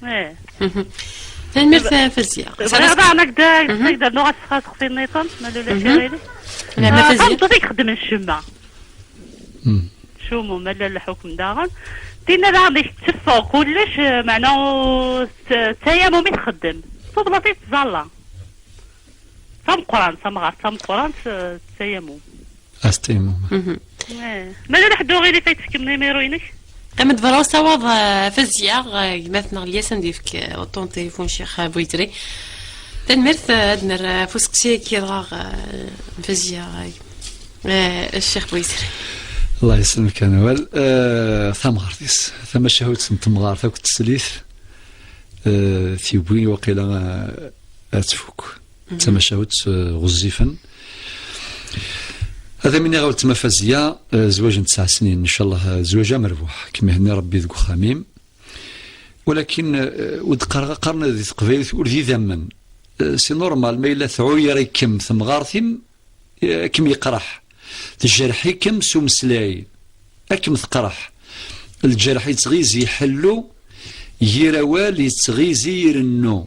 وي تنمير فزيا بغا نقدر نوع تخاص خصي النيطان مالو لا شريلي لا ما فزيا تطيق خدم الشمع شومو مالا الحكم داغن دينا غادي تشفو كلش معناه تيامو مي تخدم صوب لطيف تزالا صام قران صام غار صام قران تيامو استيمو مالا لحدو غير اللي فايتك نيميرو ينك قامت فرنسا واض فزيا مثلا الياسن ديفك اوطون تليفون شيخ بويتري تنمرت ادنر فوسكسي كي فزيا الشيخ بويتري الله يسلمك انا وال ثم غارتيس ثم شهوت تمغار ثاك التسليث ثيبوين وقيلا اتفوك ثم شهوت غزيفا هذا من غاول تما فازيا زواج 9 سنين ان شاء الله زواجه مربوح كما هني ربي ذكو خميم ولكن ود قرنا ذي قبيل ذي ذمن سي نورمال ما الا ثعوير كم ثم غارثم كم يقرح تجرحي كم سمسلاي اكم ثقرح الجرح يتغيزي يحلو يروال يتغيزي يرنو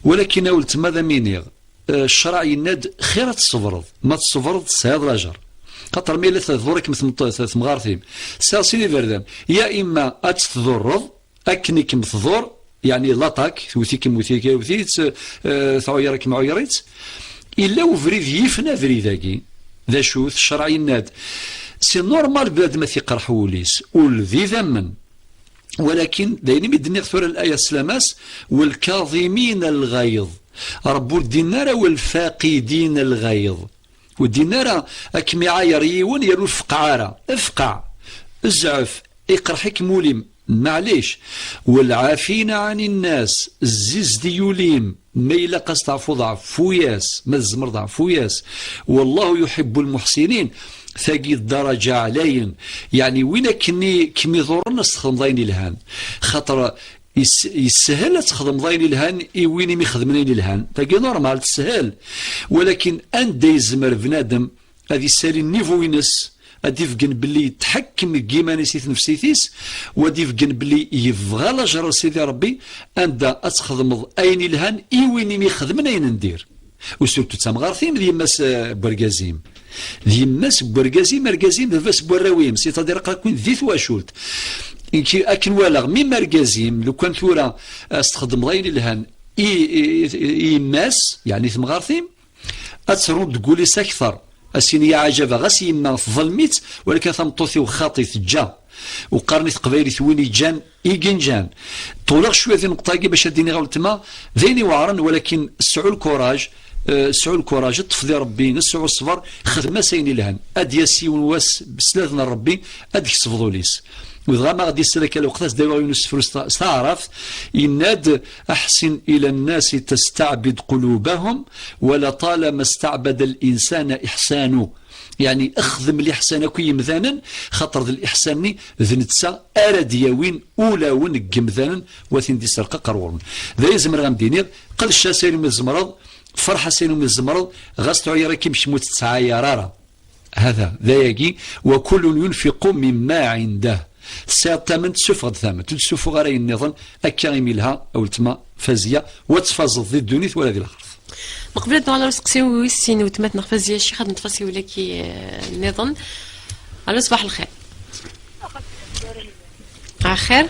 ولكن قلت ماذا مينيغ الشرع يناد خير تصفرض ما تصفرض سهاد الاجر خاطر ميلا تضرك مثل مغارثيم ساسيني فردان يا اما اتضرض اكنك مثضر يعني لاطاك توثيك وثيت ثعيرك معيريت الا وفريد يفنى فريداكي ذا شوث الشرع يناد سي نورمال بلاد ما ثيقرح وليس ولذي ذمن ولكن دايني مدني ثور الايه السلاماس والكاظمين الغيظ رب الدينار والفاقدين الغيظ والدينار اكمي عاير يون يرو فقعاره افقع الزعف اقرحك مولم معليش والعافين عن الناس الزيز ديوليم ما إلا قصد عفو ضعف فوياس ما الزمر ضعف فوياس والله يحب المحسنين ثاقي الدرجة عليهم يعني وين كمي ضرنا استخدم ضاين الهان خاطر يسهل تخدم ضاين الهان وين يخدمنين الهان ثاقي نورمال تسهل ولكن أن يزمر بنادم هذه سالي النيفو وينس أديفقن باللي تحكم كيما سيث نفسيتيس وديفقن باللي يبغى لاجر سيدي ربي أندا أتخدم أين الهان وين يخدمنا أين ندير وسورتو تامغارثيم ديماس بورغازيم ديماس بورغازيم مرغازيم دفاس بوراويم سيتادير قاكون ذي ثواشولت إنكي أكن والغ مي مرغازيم لو كان ثورا أستخدم غاين الهان إيماس يعني ثمغارثيم أترد تقولي أكثر السينية عجبة غاسي ما ظلميت ولكن ثمطوثي وخاطي تجا وقارني قبايلي ثويني جان إيجين جان طولغ شوية ذي نقطة باش ديني غاولتما ذيني وعرن ولكن سعو الكوراج تفضي ربي نسعو الصبر خدمة سيني لهن أد ياسي ونواس بسلاذنا ربي أد يكسفضو ليس وذغا ما غادي يسلك الوقت دايما يونس فلوس استعرف يناد أحسن إلى الناس تستعبد قلوبهم ولطالما استعبد الإنسان إحسانه. يعني أخذم الإحسان كي مثلا خاطر الإحسان ذنتسا أردياوين أولاون كمثلا وثين دي سرقة قرورون ذا يزمر غامدينير قل سينو من الزمرض فرحة سينو من الزمرض غاستو عيرا كيمش موت تسعايرارا هذا ذا يجي وكل ينفق مما عنده سيرتمن تسفغ ثامن تسفغ غير النظام أكايمي لها أو التما فازية وتفاز ضد الدونيث ولا ذي الآخر. قبل أن نعلم سقسيو ويسين وتمات نخفزية الشيخ خد نتفاسي ولكي النظام. على صباح الخير. خير.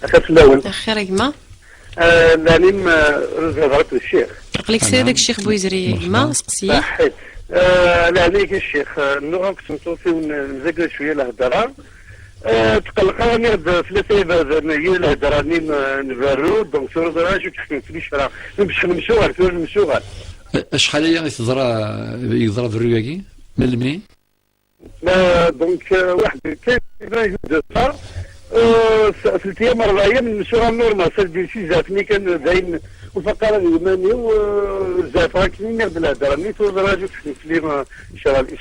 خير في الأول. خير يا جماعة. لانيم غلط الشيخ. قلك سيدك الشيخ بويزري يا جماعة سقسية. صحيت. لانيك الشيخ اللغة كنت نتوفي ونزقل شوية الهدرة. تقلقاني ثلاثة هي الهدرة نيم نبرو دونك سورة ضرا شو تحكي فيش راه نمشي نمشوها فين نمشوها. شحال هي يضرب الرواقي من المنين؟ دونك واحد كاين يبغى في الأيام 4 أيام نمشوها نورمال سالبي شي زافني كان داين وفقرة اليماني وزافرة كاين ناخذ الهدرة نيت وضراجو تحكي في ان شاء الله.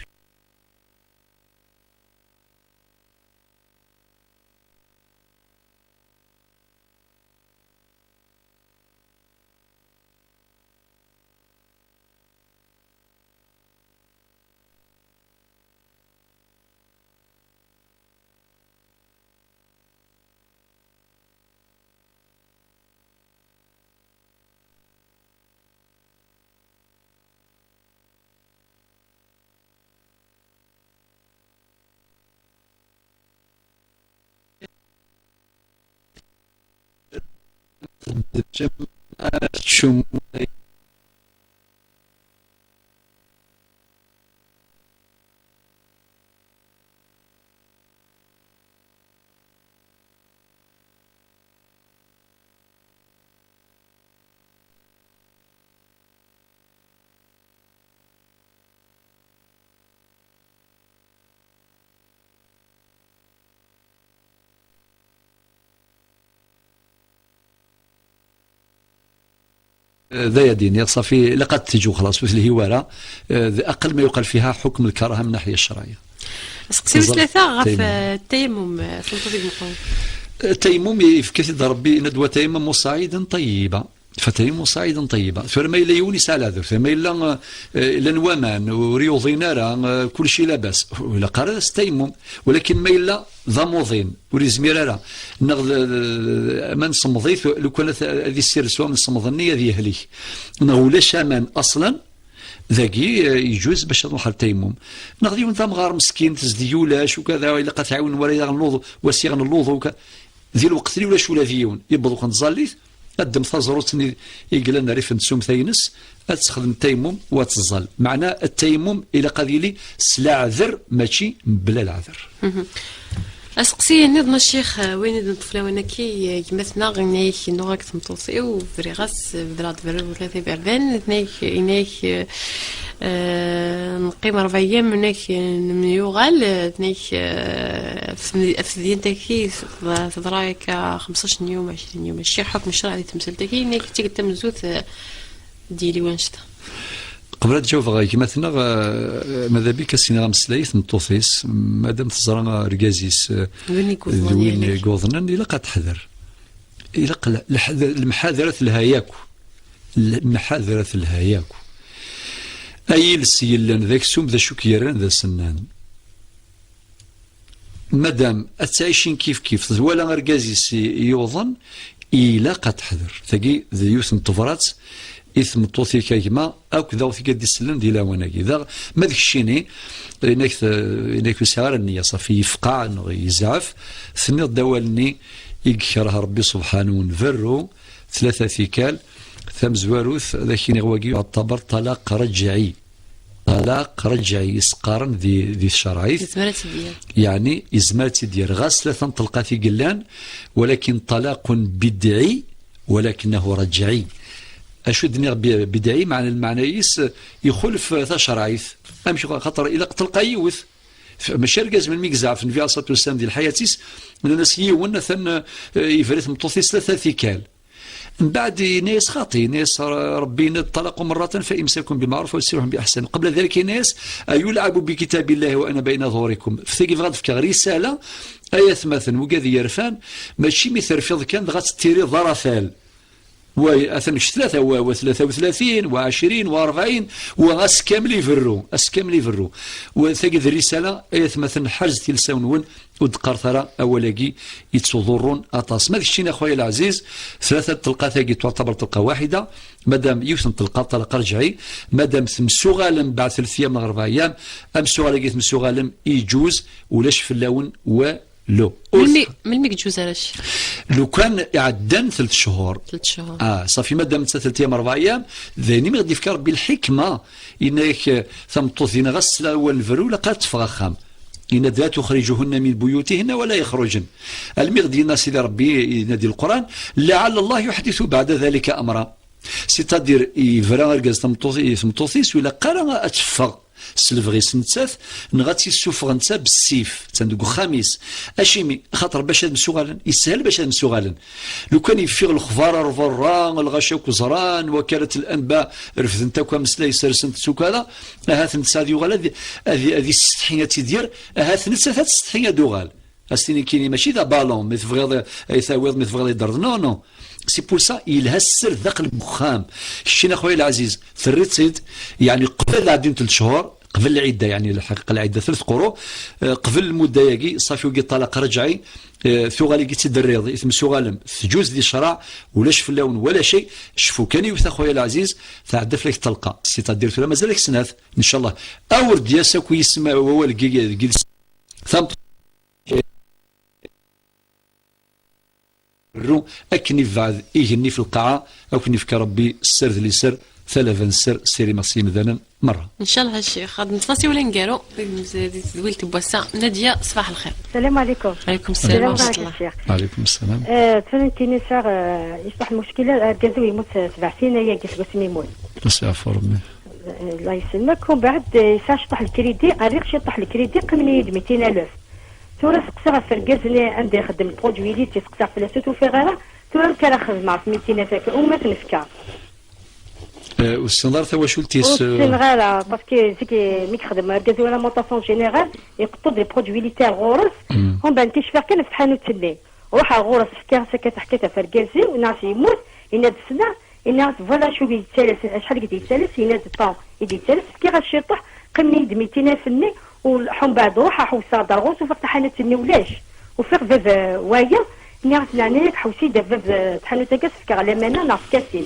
ذا يدين صافي لقد تجو خلاص في الهوارة أقل ما يقال فيها حكم الكراهة من الناحية الشرعية. سقسيو ثلاثة غف التيمم سلطة المقاومة. التيمم في كثير ربي ندوة تيمم صعيدا طيبة فتيمم صعيدا طيبة فما إلا يونس على ذر فما إلا لنوامان وريوضين راه كل شيء لاباس ولا قرر التيمم ولكن ما إلا ضموضين وريزمير راه نغ من صمضيت لو كانت هذه السير سواء من صمضنية ذي أهليه نغ شامان أصلا ذاكي يجوز باش نروح التيمم نغدي نظام غار مسكين تزديولاش وكذا إلا قد تعاون ولا يغنوض وسيغن اللوض ذي الوقت اللي ولا شو ذيون يبدو كنتزاليت قدم ثازروتني يقلنا ريف نسوم ثينس تستخدم التيمم وتزال معنى التيمم الى قذيلي سلاع ذر ماشي بلا العذر. اسقسي نظن الشيخ وين نطفلا وانا كي يمثنا غنيك نوغاك تمطوطي وفريغاس بلاد برغاثي بربان نيك نقيم 4 أيام هناك من يوغال نيك في دينتكي تضرايك 15 يوم 20 يوم الشيخ حكم الشرع اللي تمثلتكي نيك تيك تمزوت ديالي وانشتا قبل تجاوب غايك مثلا ماذا بك سينا مسلايث نطوفيس مادام تزرع ركازيس ذوين غوضنان الى قد تحذر الى المحاذره الهياكو المحاذره الهياكو أي السيلان ذاك سوم ذا شكيران ذا سنان مادام أتعيشين كيف ولا غرقازي يوظن إلا قد حذر ثقي ذا يوثن طفرات إثم طوثي كيما أو كذا وثي قد السلان دي لاواناكي ذا ما ذاك الشيني إنك سهار النية صافي يفقع يزعف ثني الدوالني يكره ربي سبحانه ونفرو 3 ثيكال ثم زواروث ذاك نغواقي يعتبر طلاق رجعي يسقارن ذي الشرعيث يعني إزمات ديال غسلة تلقى في قلان ولكن طلاق بدعي ولكنه رجعي أشد بدعي معنى المعنى يخلف ذا شرعيث أمشي خطر إلى تلقى يوث ماشي ركاز من ميكزع في النبي عليه الصلاه والسلام ديال حياتيس من الناس يون ثن يفرث مطوثيس ثلاثه ثيكال من بعد ناس خاطي ناس ربي طلقوا مرة فإمساكم بمعروف ويسرهم بأحسن قبل ذلك ناس يلعب بكتاب الله وأنا بين ظهوركم ثقي غاد فك رسالة آيات مثلا وقاذي يرفان ماشي مثل رفض كان غاد تيري ظرفال وأثنى 33 و20 و40 وغاس كامل يفرو وثقي الرسالة آيات مثلا حرز تلساون ودقار ثرى أولاقي يتصدرون أطاس ما الشيء أخويا العزيز ثلاثة طلقات ثاقي تعتبر طلقة واحدة مادام يوسن طلقة رجعي مادام ثمسو غالم بعد 3 أيام 4 أيام أمسو غالم ثمسو غالم يجوز ولاش في اللون ولو ملي يجوز علاش لو كان عدان 3 شهور صافي مادام 3 أيام 4 أيام ذاني ما غادي يفكر بالحكمة إنك ثمطوثين غسل أول نفرو لقات تفغخام إن لا تخرجهن من بيوتهن ولا يخرجن المغدي الناس إلى ربي ينادي القرآن لعل الله يحدث بعد ذلك أمرا سيتادير يفرا ركاز تمطوثيس ولا قرا أتفغ سلفغي سنتاث نغاتي السوفغ نتا بالسيف تندقو خامس اشيمي خاطر باش هاد مسوغالن يسهل باش هاد مسوغالن لو كان يفيغ الخفار الفران الغشا كزران وكالة الانباء رفد نتا كمسلا يسرسنت سوك هذا هات نتا ديوغال هذه السطحيه تيدير هات نتا هاد السطحيه دوغال استني كيني ماشي ذا بالون مي تفغي يثاوض مي تفغي يدرد نو سي بور سا يلها السر ذاق المخام شينا خويا العزيز ثريت سيد يعني قبل عدين 3 شهور قبل العده يعني الحقيقه العده 3 قرو قبل المده ياكي صافي وقي طلاق رجعي ثو غالي قلت الرياضي اسم سوغالم في جوز ديال الشرع ولاش في اللون ولا شيء شفو كان يوث خويا العزيز تعدف لك طلقه سي تدير ثلاث مازالك سناث ان شاء الله اور دياسا كويسما هو الكي ثم الرو أكني بعد إيجني في القاعة أو كني في ربي السر اللي سر 3 سر سيري مصي مثلا مرة إن شاء الله الشيخ غادي نتفاصي ولا نقارو دويلت بواسا نادية صباح الخير. السلام عليكم. عليكم السلام ورحمة الله. وعليكم السلام. فهمتيني صار يصبح المشكلة الجازو يموت 7 سنين هي قلت يموت. نسعفو ربي. الله يسلمك ومن بعد يشطح الكريدي غير يشطح الكريدي قبل 200,000. ثورة سقسا في الكازني عندي خدم البرودوي اللي تسقسا في لاسوتو في غيره ثورة كان خدمة في 200,000 وما تنفكا. والسنغار ثوا شو التيس السنغار باسكو زيك مي خدم الكازو ولا موطاسيون جينيرال يقطو دي برودوي اللي تاع الغورس ومن بعد تيشفر كان في حانوت تلي وراح الغورس حكاها سكت حكيتها في الكازي وناس يموت يناد السنة يناد فوالا شو يتسالس شحال قد يتسالس يناد الطون يتسالس كي غاشيطح قمني 200,000 الني وحم بعد روحها حوسا دارغوس وفق تحانت الني ولاش وفق فيف وايا نعرف نعنيك حوسي دا فيف تحانت كاس فكا على مانا نعرف كاسين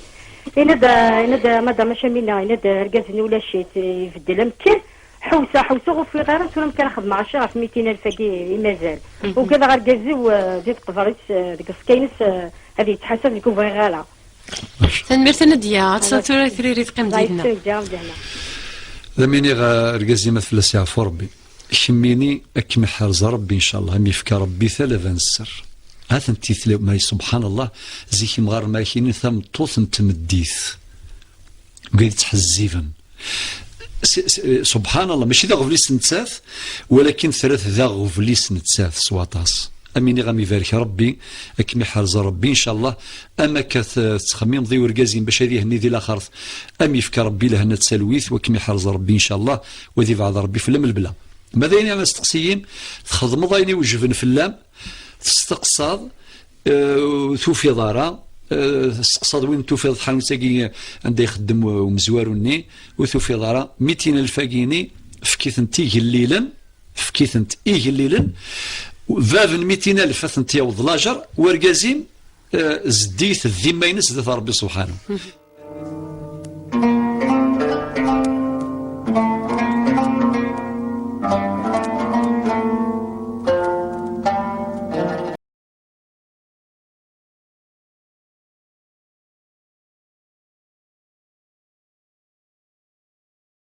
إندا مادام شامينا إندا ركازني ولا شي يفدل مكان حوسا وفي غير سولم كان خدم 10 في 200,000 كي مازال وكذا غير كازي وزيد قفريت ديك السكينس هذه تحسب لكم في غالا تنمير نادية تصاتورا ثريري تقيم ديالنا ذميني ركازي مثل الساعة ربي شميني أكمل حرز ربي إن شاء الله هم يفكر ربي 3 سر هذا انت ما سبحان الله زيك مغار ماكينين ثم طوث تمديث قاعد تحزيفا سبحان الله ماشي ذا غفليس نتساث ولكن 3 ذا غفليس نتساث سواطاس اميني غامي يبارك ربي اكمي حرز ربي ان شاء الله اما كتخميم ضي وركازين باش هذه هني ذي الاخر ام يفكر ربي لهنا تسلويث وكمي حرز ربي ان شاء الله وذي بعض ربي في البلا ماذا يعني انا استقسيين تخدم ضايني وجفن في اللام تستقصاد توفي دارا تستقصاد وين توفي حال تاكي عنده يخدم ومزواروني وتوفي دارا 200,000 كيني فكيثنت يجليلا فكيثنت يجليلا فافن 200,000 ثنت يوض لاجر وركازين زديت الذمه ينس ذات ربي سبحانه